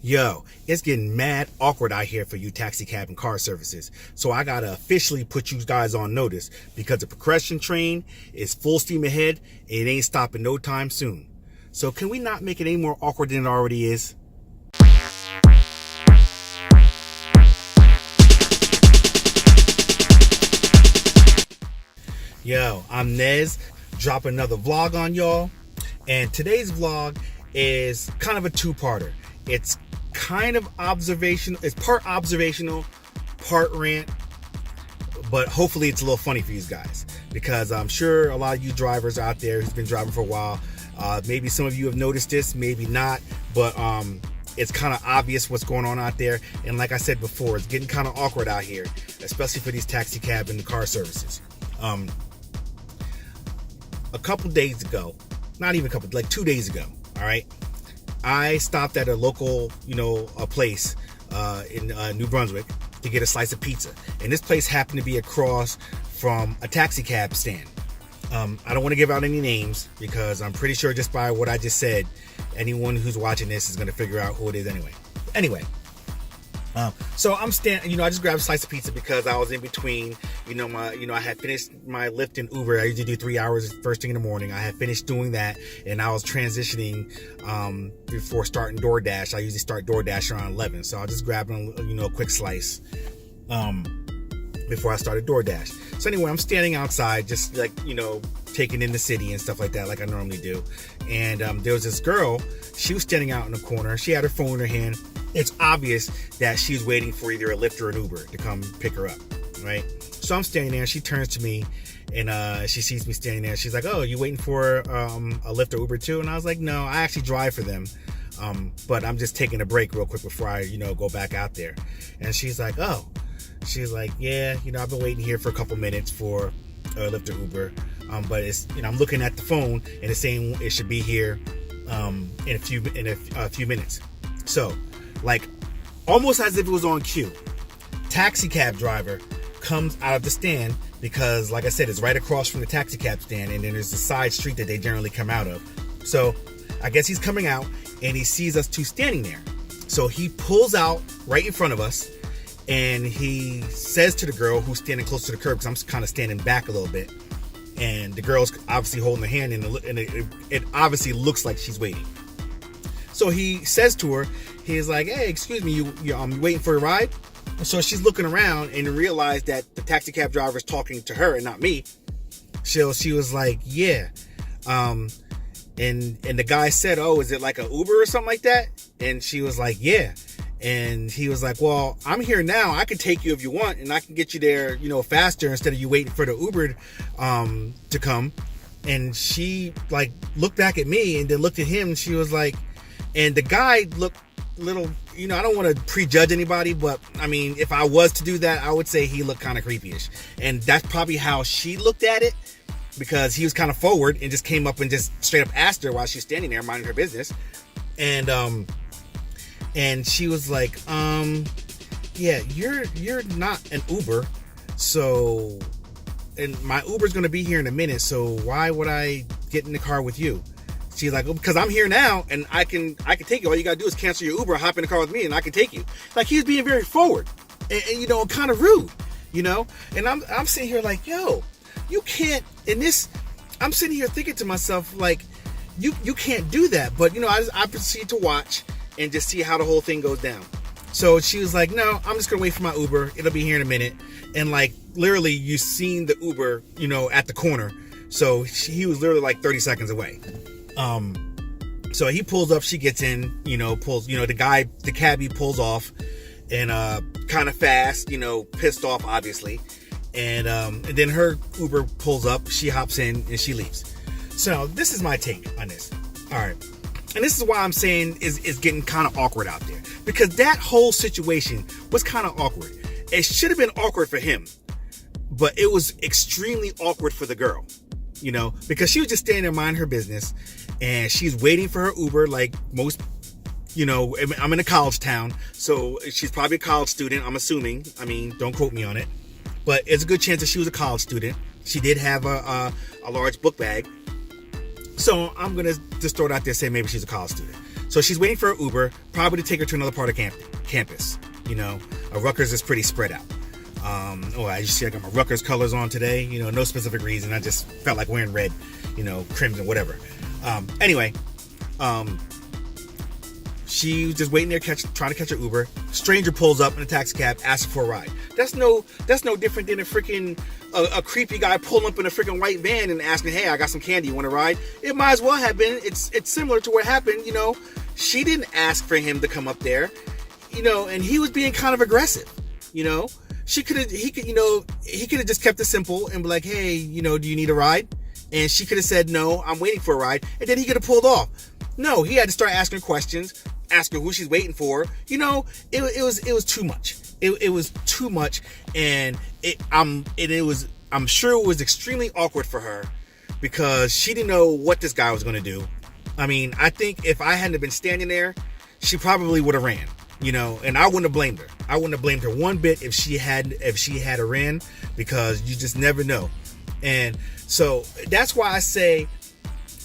Yo, it's getting mad awkward out here for you taxi cab and car services. So I gotta officially put you guys on notice because the progression train is full steam ahead and it ain't stopping no time soon. So can we not make it any more awkward than it already is? Yo, I'm Nez, dropping another vlog on y'all. And today's vlog is kind of a two-parter. It's kind of observational. It's part observational, part rant, but hopefully it's a little funny for you guys because I'm sure a lot of you drivers out there who's been driving for a while, maybe some of you have noticed this, maybe not, but it's kind of obvious what's going on out there. And like I said before, it's getting kind of awkward out here, especially for these taxi cab and the car services. A couple days ago, not even a couple, like 2 days ago, all right, I stopped at a local, a place in New Brunswick to get a slice of pizza. And this place happened to be across from a taxi cab stand. I don't want to give out any names because I'm pretty sure just by what I just said, anyone who's watching this is going to figure out who it is anyway. So I'm standing, I just grabbed a slice of pizza because I was in between, I had finished my Lyft and Uber. I usually do 3 hours first thing in the morning. I had finished doing that and I was transitioning before starting Doordash. I usually start Doordash around 11. So I just grabbed, a quick slice before I started Doordash. So anyway, I'm standing outside just like, taking in the city and stuff like that like I normally do. And there was this girl, she was standing out in the corner. She had her phone in her hand. It's obvious that she's waiting for either a Lyft or an Uber to come pick her up, right? So I'm standing there. She turns to me and she sees me standing there. She's like, "Oh, you waiting for a Lyft or Uber too?" And I was like, "No, I actually drive for them, but I'm just taking a break real quick before I, go back out there." And she's like, "Oh," she's like, "Yeah, I've been waiting here for a couple minutes for a Lyft or Uber, but it's, I'm looking at the phone and it's saying it should be here in a few minutes." So, like, almost as if it was on cue, taxi cab driver comes out of the stand because, like I said, it's right across from the taxi cab stand, and then there's a side street that they generally come out of. So I guess he's coming out and he sees us two standing there. So he pulls out right in front of us and he says to the girl who's standing close to the curb, because I'm kind of standing back a little bit, and the girl's obviously holding her hand, and it obviously looks like she's waiting. So he says to her, he's like, "Hey, excuse me, you waiting for a ride?" So she's looking around and realized that the taxi cab driver is talking to her and not me. So she was like, "Yeah." And the guy said, "Oh, is it like an Uber or something like that?" And she was like, "Yeah." And he was like, "Well, I'm here now. I can take you if you want, and I can get you there, faster instead of you waiting for the Uber to come." And she like looked back at me and then looked at him, and she was like, and the guy looked little, I don't want to prejudge anybody, but I mean, if I was to do that, I would say he looked kind of creepyish. And that's probably how she looked at it, because he was kind of forward and just came up and just straight up asked her while she's standing there minding her business. And she was like, "Yeah, you're not an Uber, so, and my Uber's going to be here in a minute, so why would I get in the car with you?" She's like, "Well, because I'm here now and I can take you. All you got to do is cancel your Uber, hop in the car with me, and I can take you." Like, he was being very forward and kind of rude, And I'm sitting here like, yo, you can't, I'm sitting here thinking to myself, like, you can't do that. But, I proceed to watch and just see how the whole thing goes down. So she was like, "No, I'm just going to wait for my Uber. It'll be here in a minute." And like, literally, you seen the Uber, at the corner. So he was literally like 30 seconds away. So he pulls up, she gets in, the cabbie pulls off and, kind of fast, pissed off, obviously. And then her Uber pulls up, she hops in and she leaves. So this is my take on this. All right. And this is why I'm saying is getting kind of awkward out there, because that whole situation was kind of awkward. It should have been awkward for him, but it was extremely awkward for the girl, because she was just standing there minding her business. And she's waiting for her Uber like most, I'm in a college town, so she's probably a college student, I'm assuming. I mean, don't quote me on it. But it's a good chance that she was a college student. She did have a large book bag. So I'm going to just throw it out there and say maybe she's a college student. So she's waiting for an Uber, probably to take her to another part of campus. Rutgers is pretty spread out. I just see I got my Rutgers colors on today. No specific reason. I just felt like wearing red, crimson, whatever. Anyway, she was just waiting there, trying to catch an Uber. Stranger pulls up in a taxi cab, asks for a ride. That's no different than a creepy guy pulling up in a freaking white van and asking, "Hey, I got some candy. You want to ride?" It might as well have been. It's similar to what happened. She didn't ask for him to come up there. And he was being kind of aggressive. He could have just kept it simple and be like, "Hey, do you need a ride?" And she could have said, "No, I'm waiting for a ride," and then he could have pulled off. No, he had to start asking questions, ask her who she's waiting for. It was too much. It was too much, and I'm sure it was extremely awkward for her because she didn't know what this guy was going to do. I mean, I think if I hadn't been standing there, she probably would have ran. And I wouldn't have blamed her. I wouldn't have blamed her one bit if she had ran, because you just never know. And so that's why I say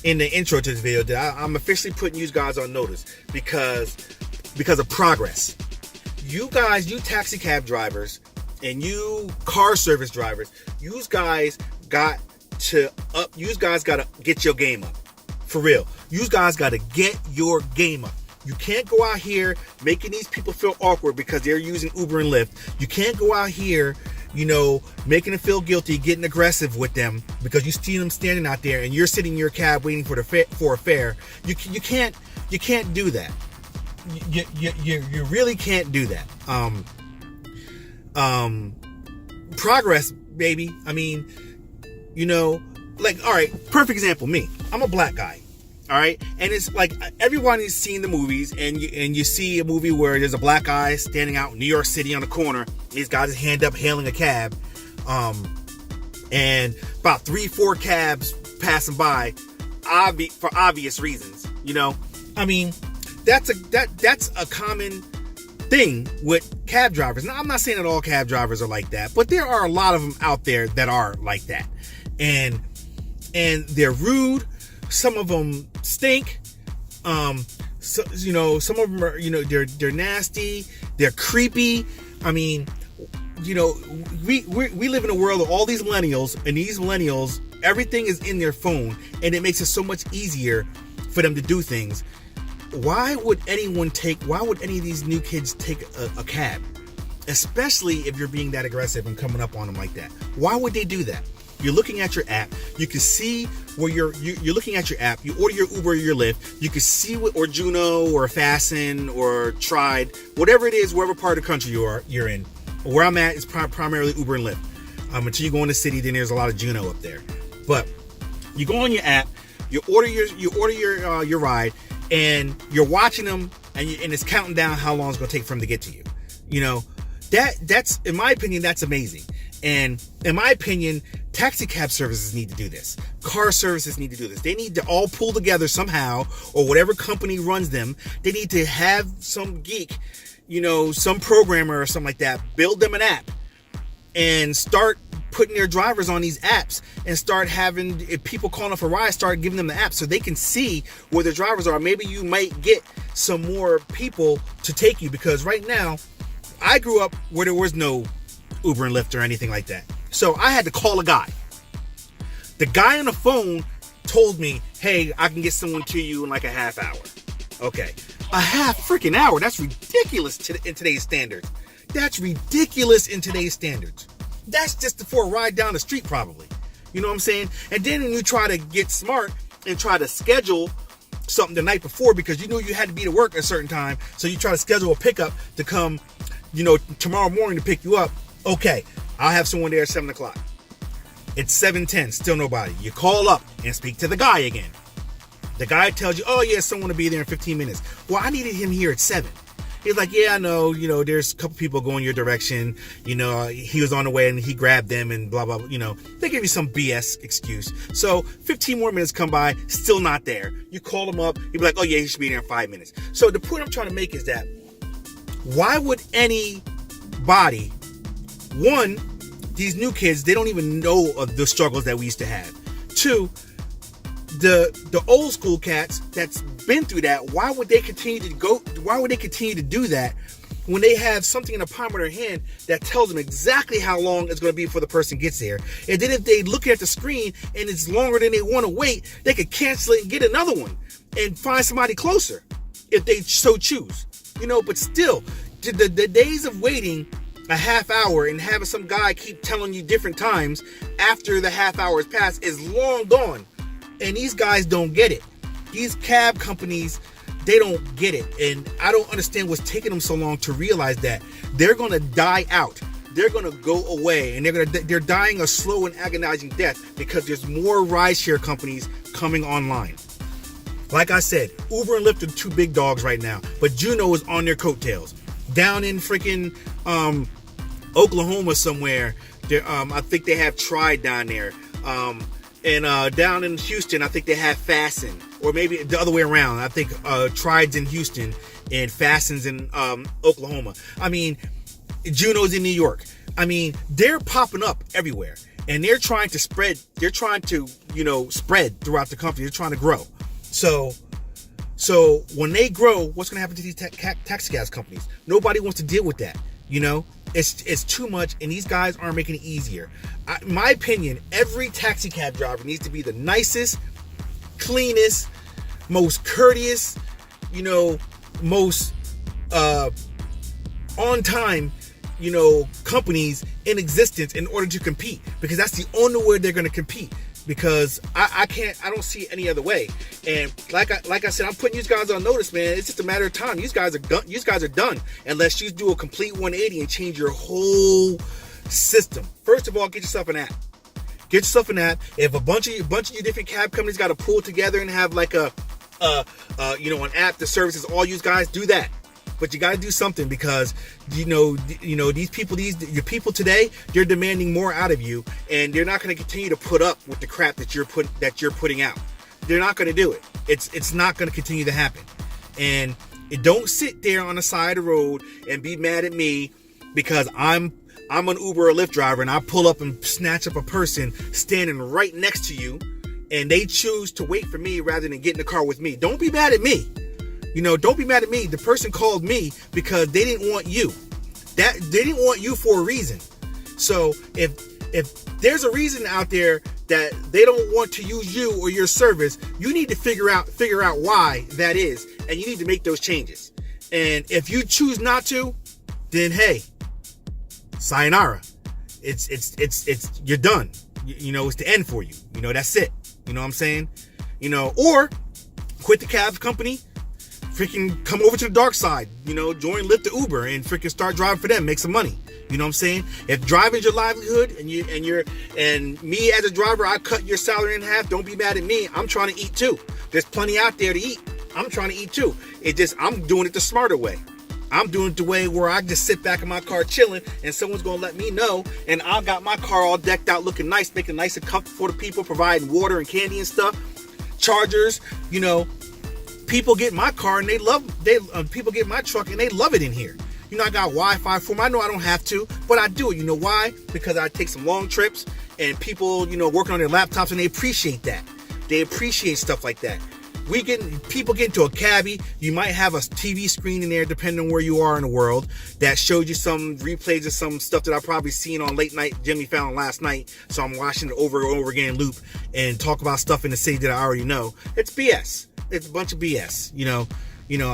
in the intro to this video that I'm officially putting you guys on notice because of progress. You guys, you taxi cab drivers and you car service drivers, you guys got to get your game up. For real. You guys got to get your game up. You can't go out here making these people feel awkward because they're using Uber and Lyft. You can't go out here, making them feel guilty, getting aggressive with them because you see them standing out there and you're sitting in your cab waiting for a fare. You can't do that. You really can't do that. Progress, baby. I mean, all right, perfect example, me. I'm a black guy. All right. And it's like everybody's seen the movies and you see a movie where there's a black guy standing out in New York City on the corner. He's got his hand up hailing a cab. And about 3-4 cabs passing by for obvious reasons. I mean, that's a common thing with cab drivers. Now, I'm not saying that all cab drivers are like that, but there are a lot of them out there that are like that. And they're rude. Some of them stink. Some of them are, they're nasty. They're creepy. I mean, we live in a world of all these millennials, and these millennials, everything is in their phone, and it makes it so much easier for them to do things. Why would any of these new kids take a cab? Especially if you're being that aggressive and coming up on them like that. Why would they do that? You're looking at your app. You can see where you're looking at your app. You order your Uber or your Lyft. You can see or Juno or Fasten or Tried, whatever it is, wherever part of the country you're in. Where I'm at is primarily Uber and Lyft. Until you go in the city, then there's a lot of Juno up there. But you go on your app, you order your ride, and you're watching them, and it's counting down how long it's going to take for them to get to you. That's in my opinion, that's amazing. And in my opinion, taxi cab services need to do this. Car services need to do this. They need to all pull together somehow, or whatever company runs them. They need to have some geek, some programmer or something like that, build them an app and start putting their drivers on these apps and start having, if people calling for rides, start giving them the app so they can see where their drivers are. Maybe you might get some more people to take you, because right now, I grew up where there was no Uber and Lyft or anything like that. So I had to call a guy. The guy on the phone told me, "Hey, I can get someone to you in like a half hour." Okay. A half freaking hour. That's ridiculous in today's standards. That's ridiculous in today's standards. That's just for a ride down the street probably. You know what I'm saying? And then you try to get smart and try to schedule something the night before because you knew you had to be to work at a certain time. So you try to schedule a pickup to come, tomorrow morning to pick you up. Okay, I'll have someone there at 7 o'clock. It's 7:10, still nobody. You call up and speak to the guy again. The guy tells you, "Oh yeah, someone will be there in 15 minutes. Well, I needed him here at 7. He's like, "Yeah, I know, there's a couple people going your direction. He was on the way and he grabbed them and blah, blah, blah." They give you some BS excuse. So 15 more minutes come by, still not there. You call him up, he'd be like, "Oh yeah, he should be there in 5 minutes. So the point I'm trying to make is that why would anybody, one, these new kids, they don't even know of the struggles that we used to have. Two, the old school cats that's been through that, why would they continue to do that when they have something in the palm of their hand that tells them exactly how long it's going to be before the person gets there? And then if they look at the screen and it's longer than they want to wait, they could cancel it and get another one and find somebody closer if they so choose. But still, the days of waiting a half hour and having some guy keep telling you different times after the half hour has passed is long gone. And these guys don't get it. These cab companies, they don't get it. And I don't understand what's taking them so long to realize that they're going to die out. They're going to go away, and they're dying a slow and agonizing death because there's more rideshare companies coming online. Like I said, Uber and Lyft are two big dogs right now, but Juno is on their coattails. Down in freaking Oklahoma somewhere, I think they have Tried down there. And down in Houston, I think they have Fasten, or maybe the other way around. I think Tried's in Houston and Fasten's in Oklahoma. I mean, Juno's in New York. I mean, they're popping up everywhere, and they're trying to spread. They're trying to, spread throughout the country. They're trying to grow. So when they grow, what's going to happen to these taxi cab companies? Nobody wants to deal with that. It's too much, and these guys aren't making it easier. In my opinion, every taxi cab driver needs to be the nicest, cleanest, most courteous, most on time, companies in existence in order to compete, because that's the only way they're going to compete. Because I don't see any other way. And like I said, I'm putting you guys on notice, man. It's just a matter of time. You guys are done unless you do a complete 180 and change your whole system. First of all, get yourself an app. Get yourself an app. If a bunch of you different cab companies got to pull together and have like an app that services all you guys, do that. But you got to do something, because these people, your people today, they're demanding more out of you, and they're not going to continue to put up with the crap that you're putting out. They're not going to do it. It's not going to continue to happen. And don't sit there on the side of the road and be mad at me because I'm an Uber or Lyft driver and I pull up and snatch up a person standing right next to you, and they choose to wait for me rather than get in the car with me. Don't be mad at me. Don't be mad at me. The person called me because they didn't want you. They didn't want you for a reason. So if there's a reason out there that they don't want to use you or your service, you need to figure out why that is, and you need to make those changes. And if you choose not to, then hey, sayonara. It's you're done. It's the end for you. That's it. You know what I'm saying? Or quit the cab company. Freaking come over to the dark side, join Lyft or Uber and freaking start driving for them, make some money. You know what I'm saying? If driving's your livelihood and me as a driver, I cut your salary in half, don't be mad at me. I'm trying to eat too. There's plenty out there to eat. I'm trying to eat too. I'm doing it the smarter way. I'm doing it the way where I just sit back in my car chilling and someone's going to let me know, and I got my car all decked out looking nice, making nice and comfortable for the people, providing water and candy and stuff, chargers, People get my car and people get my truck and they love it in here. I got Wi-Fi for them. I know I don't have to, but I do it. You know why? Because I take some long trips and people, working on their laptops, and they appreciate that. They appreciate stuff like that. People get into a cabbie. You might have a TV screen in there, depending on where you are in the world, that shows you some replays of some stuff that I probably seen on late night Jimmy Fallon last night. So I'm watching it over and over again in loop and talk about stuff in the city that I already know. It's BS. It's a bunch of BS.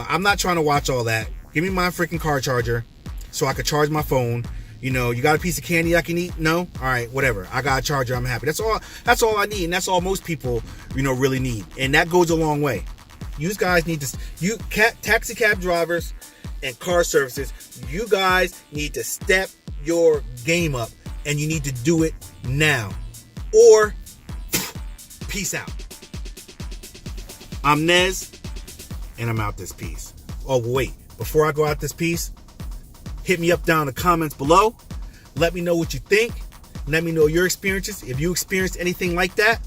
I'm not trying to watch all that. Give me my freaking car charger so I can charge my phone. You got a piece of candy I can eat? No? All right, whatever. I got a charger. I'm happy. That's all I need. And that's all most people, really need. And that goes a long way. You guys need to, taxi cab drivers and car services, you guys need to step your game up, and you need to do it now. Or, peace out. I'm Nez, and I'm out this piece. Oh, wait. Before I go out this piece, hit me up down in the comments below. Let me know what you think. Let me know your experiences, if you experienced anything like that.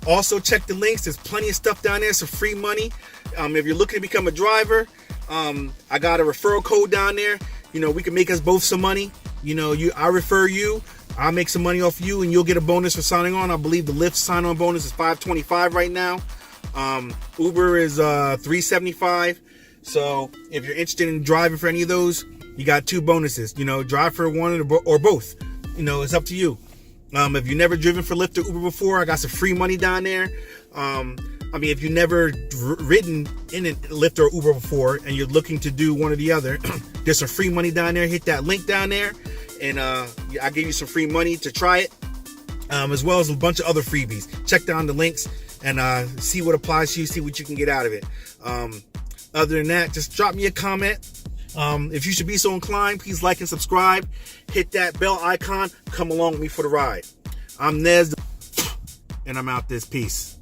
Also, check the links. There's plenty of stuff down there. Some free money. If you're looking to become a driver, I got a referral code down there. We can make us both some money. I refer you. I'll make some money off you, and you'll get a bonus for signing on. I believe the Lyft sign-on bonus is $525 right now. Uber is $3.75. So if you're interested in driving for any of those, you got 2 bonuses. You know, drive for one or both. You know, it's up to you. If you've never driven for Lyft or Uber before, I got some free money down there. I mean, if you've never ridden in a Lyft or Uber before and you're looking to do one or the other, there's some free money down there. Hit that link down there, and I'll give you some free money to try it, as well as a bunch of other freebies. Check down the links and see what applies to you, see what you can get out of it. Other than that, just drop me a comment. If you should be so inclined, please like and subscribe. Hit that bell icon. Come along with me for the ride. I'm Nes, and I'm out this. Peace.